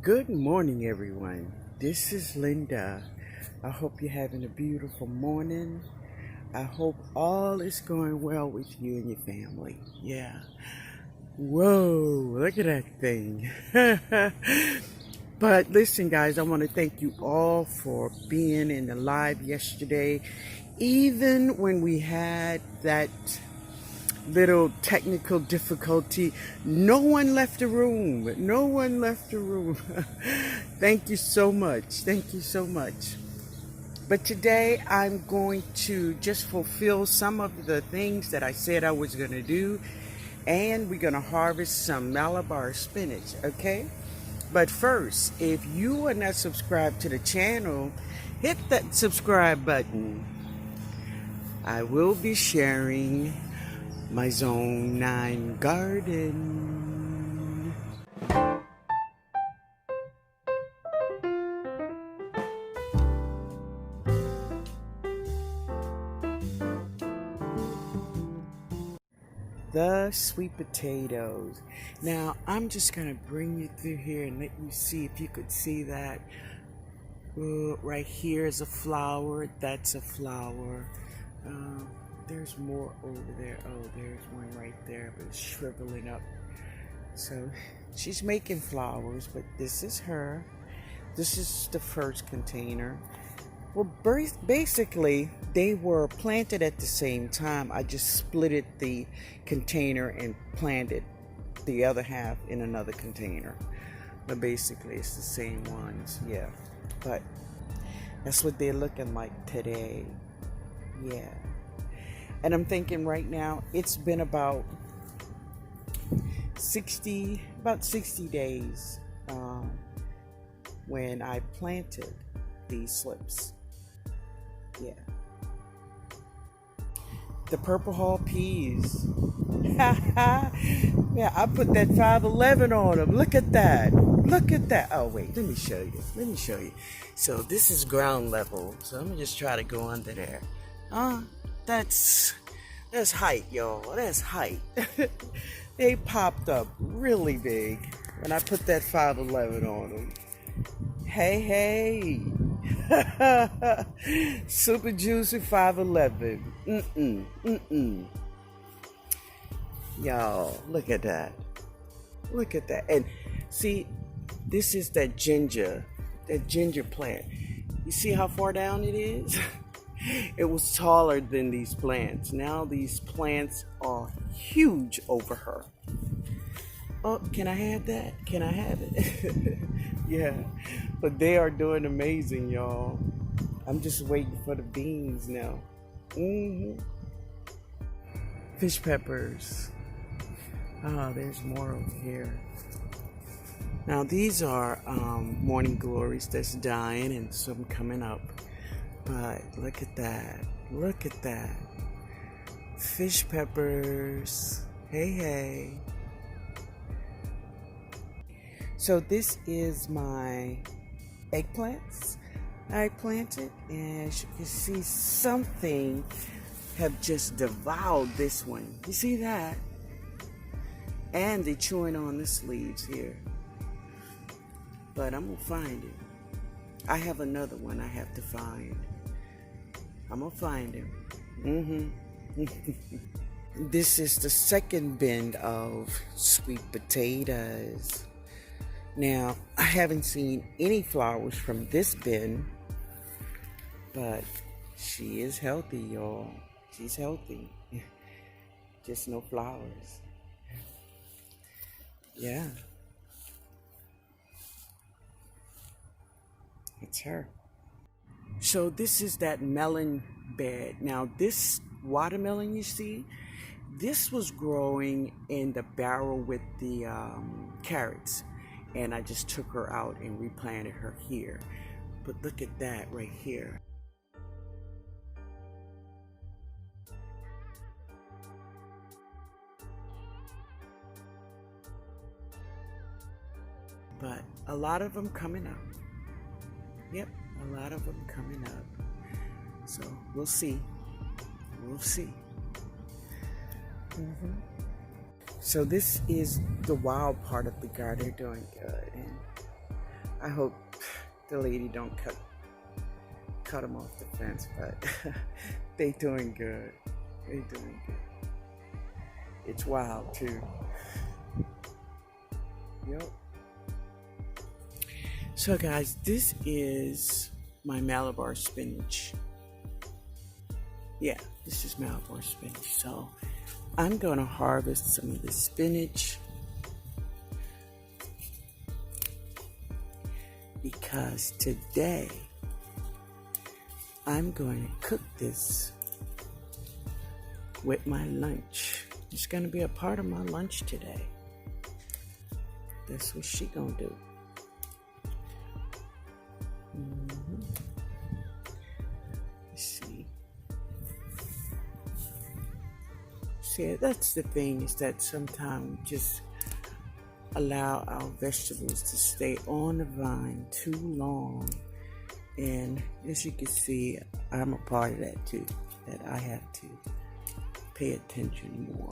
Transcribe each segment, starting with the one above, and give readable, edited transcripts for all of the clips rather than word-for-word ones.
Good morning, everyone. This is Linda. I hope you're having a beautiful morning. I hope all is going well with you and your family. Yeah. Whoa, look at that thing. But listen, guys, I want to thank you all for being in the live yesterday. Even when we had that little technical difficulty, no one left the room. No one left the room. Thank you so much. Thank you so much. But today I'm going to just fulfill some of the things that I said I was going to do. And we're going to harvest some Malabar spinach, okay? But first, if you are not subscribed to the channel, hit that subscribe button. I will be sharing my Zone 9 garden. The sweet potatoes. Now, I'm just going to bring you through here and let you see if you could see that. Right here is a flower. That's a flower. There's more over there. Oh, there's one right there, but it's shriveling up. So she's making flowers, but this is her. This is the first container. Well, basically, they were planted at the same time. I just splitted the container and planted the other half in another container. But basically, it's the same ones, yeah. But that's what they're looking like today, yeah. And I'm thinking right now, it's been about 60 days when I planted these slips. Yeah. The purple hull peas. Yeah, I put that 511 on them. Look at that. Look at that. Oh, wait, let me show you. So this is ground level. So let me just try to go under there. That's height, y'all. That's height. They popped up really big when I put that 511 on them. Hey. Super juicy 511. Y'all, look at that. And see, this is that ginger plant. You see how far down it is? It was taller than these plants. Now these plants are huge over her. Oh, can I have that? Can I have it? Yeah, but they are doing amazing, y'all. I'm just waiting for the beans now. Fish peppers. There's more over here. Now these are morning glories that's dying and some coming up. But look at that. Fish peppers. Hey. So this is my eggplants I planted, and as you can see, something have just devoured this one. You see that? And they're chewing on the sleeves here. But I'm gonna find it. I have another one I have to find. I'm gonna find him. This is the second bin of sweet potatoes. Now, I haven't seen any flowers from this bin, but she is healthy, y'all. She's healthy. Just no flowers. Yeah. It's her. So this is that melon bed. Now, this watermelon you see, this was growing in the barrel with the carrots. And I just took her out and replanted her here. But look at that right here. But a lot of them coming up. Yep, a lot of them coming up. So we'll see. So this is the wild part of the garden. They're doing good. And I hope the lady don't cut them off the fence, but they doing good. They doing good. It's wild too. Yep. So guys, this is my Malabar spinach. Yeah, this is Malabar spinach. So I'm gonna harvest some of the spinach because today I'm going to cook this with my lunch. It's going to be a part of my lunch today. That's what she gonna do. Let's see. See, that's the thing, is that sometimes we just allow our vegetables to stay on the vine too long. And as you can see, I'm a part of that too, that I have to pay attention more.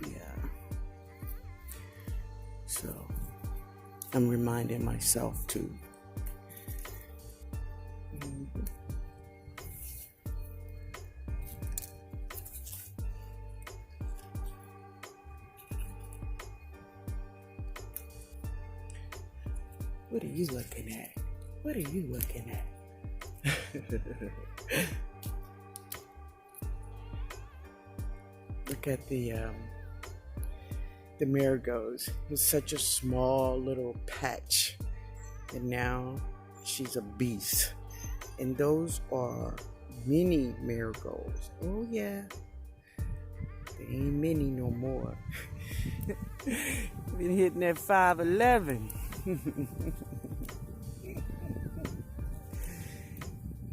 Yeah. So I'm reminding myself too. What are you looking at? What are you looking at? Look at the marigolds. It's such a small little patch, and now she's a beast. And those are mini marigolds. Oh yeah, they ain't mini no more. Been hitting that 511.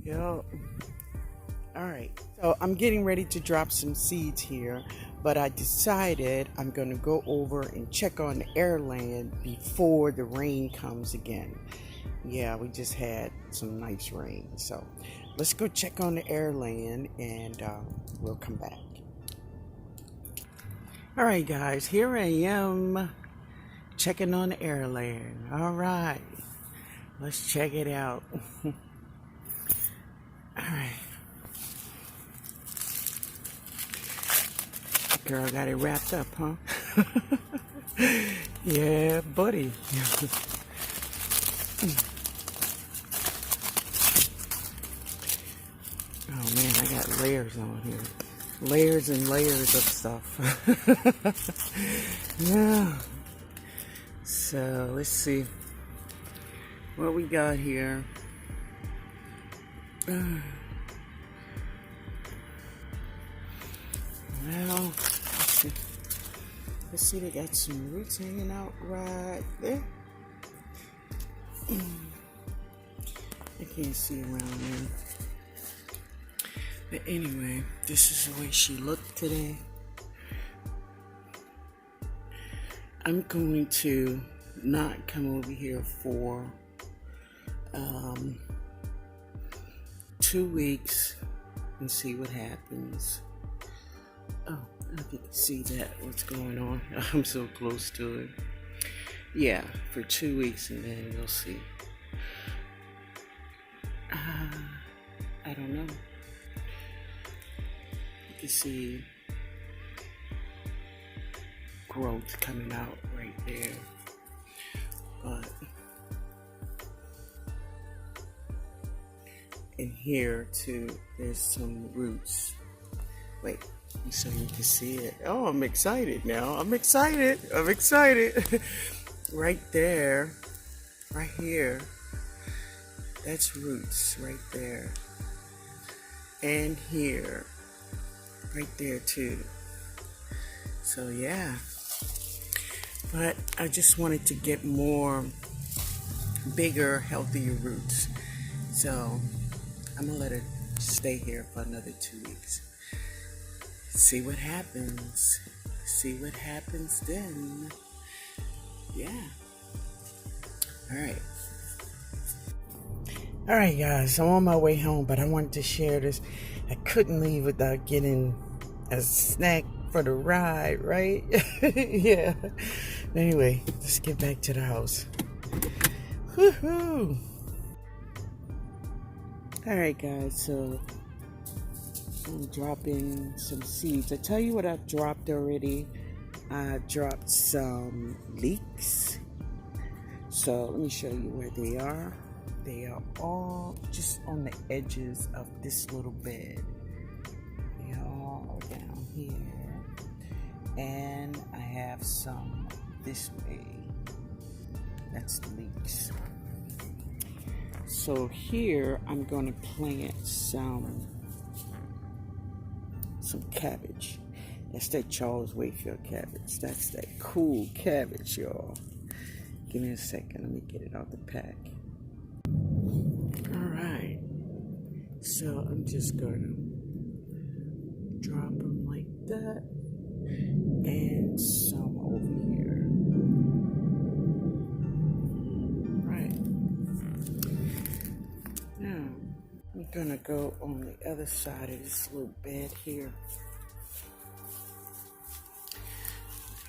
Yo. Alright, so I'm getting ready to drop some seeds here, but I decided I'm going to go over and check on the airland before the rain comes again. Yeah, we just had some nice rain, so let's go check on the airland and we'll come back. Alright guys, here I am checking on the airland. Alright, let's check it out. Alright. Girl got it wrapped up, huh? Yeah, buddy. Oh man, I got layers on here. Layers and layers of stuff. Yeah. So let's see what we got here. Well, let's see, they got some roots hanging out right there. I can't see around there. But anyway, this is the way she looked today. I'm going to not come over here for 2 weeks and see what happens. Oh, I can see that, what's going on. I'm so close to it. Yeah, for 2 weeks and then we'll see. I don't know. You can see growth coming out right there. But in here too, there's some roots. Wait, so you can see it. Oh, I'm excited now. I'm excited. Right there, right here, that's roots right there. And here, right there too. So yeah. But I just wanted to get more bigger, healthier roots. So I'm gonna let it stay here for another 2 weeks. See what happens. See what happens then. Yeah. Alright. Alright guys, I'm on my way home, but I wanted to share this. I couldn't leave without getting a snack for the ride, right? Yeah. Anyway, let's get back to the house. Woohoo! Alright guys, so I'm dropping some seeds. I tell you what I've dropped already. I dropped some leeks. So let me show you where they are. They are all just on the edges of this little bed. They are all down here. And I have some this way. That's the leeks. So here I'm going to plant some cabbage. That's that Charles Wakefield cabbage. That's that cool cabbage, y'all. Give me a second. Let me get it out the pack. Alright. So I'm just going to drop them like that. And some over here. Right. Now, I'm going to go on the other side of this little bed here.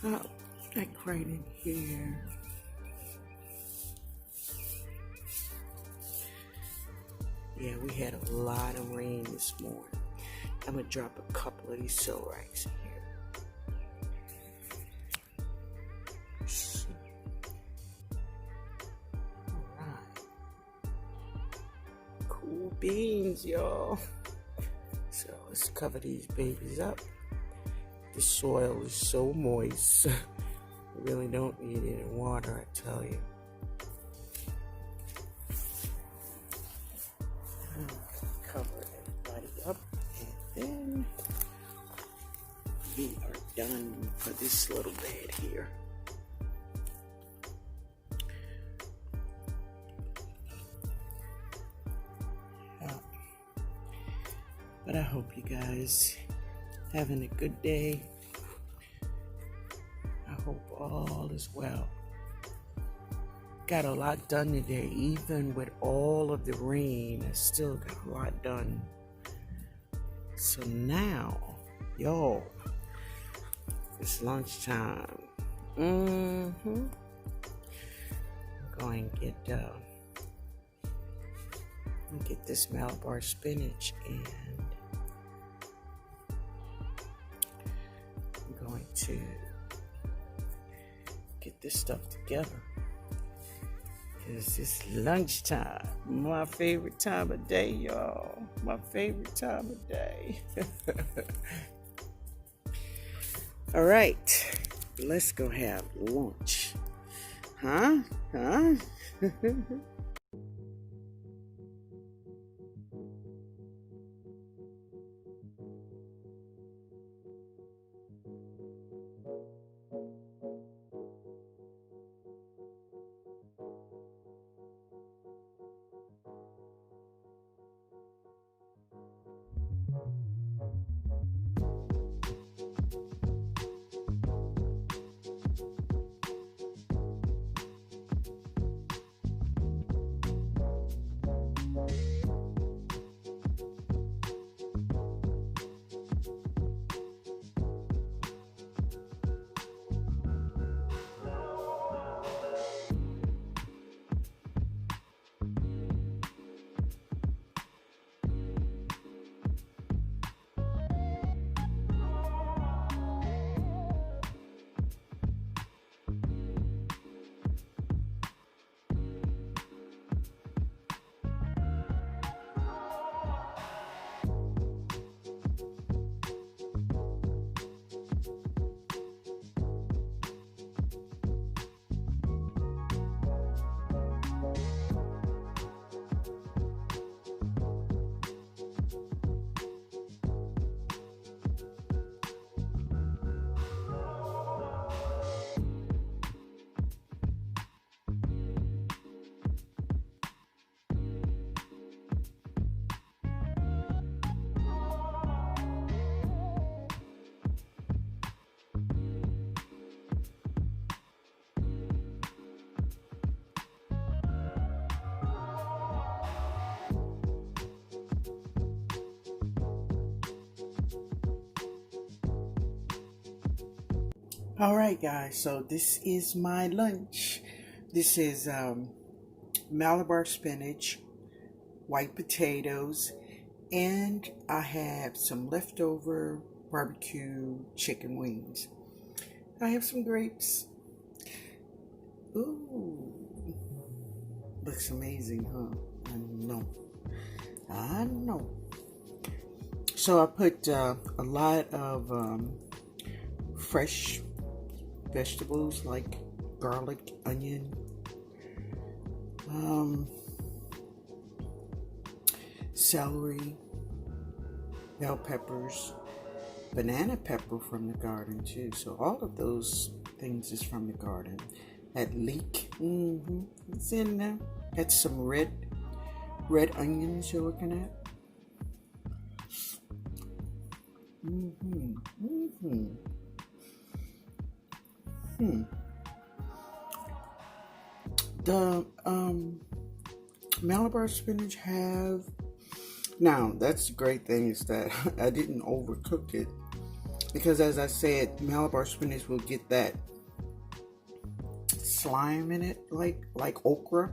Oh, like right in here. Yeah, we had a lot of rain this morning. I'm going to drop a couple of these soul racks in here. Alright. Cool beans, y'all. So let's cover these babies up. The soil is so moist. We really don't need any water, I tell you. Cover everybody up, and then we are done for this little bed here. But I hope you guys having a good day. I hope all is well. Got a lot done today, even with all of the rain. I still got a lot done. So now, y'all, it's lunchtime. I'm going to get this Malabar spinach, and I'm going to get this stuff together. Because it's lunchtime. My favorite time of day, y'all. My favorite time of day. All right. Let's go have lunch. Huh? All right, guys, so this is my lunch. This is Malabar spinach, white potatoes, and I have some leftover barbecue chicken wings. I have some grapes. Ooh, looks amazing, huh? I know. I know. So I put a lot of fresh vegetables like garlic, onion, celery, bell peppers, banana pepper from the garden too. So all of those things is from the garden. That leek, it's in there. That's some red onions you're looking at. The Malabar spinach have, now that's the great thing is that I didn't overcook it, because as I said, Malabar spinach will get that slime in it like okra.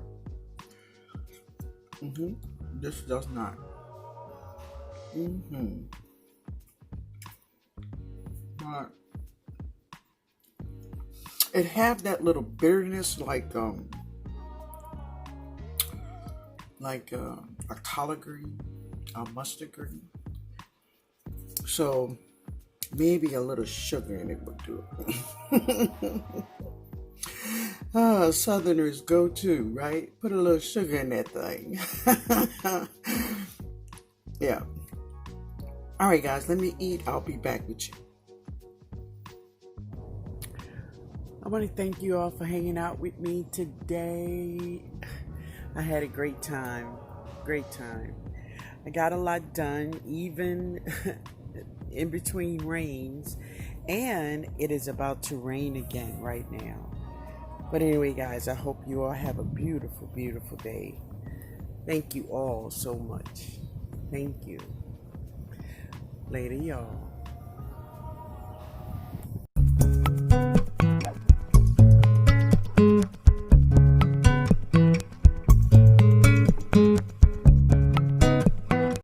This does not. But it have that little bitterness like a collard green, a mustard green. So maybe a little sugar in it would do it. Southerners go to, right? Put a little sugar in that thing. Yeah. All right, guys, let me eat. I'll be back with you. I want to thank you all for hanging out with me today. I had a great time. Great time. I got a lot done, even in between rains, and it is about to rain again right now. But anyway, guys, I hope you all have a beautiful, beautiful day. Thank you all so much. Thank you. Later, y'all.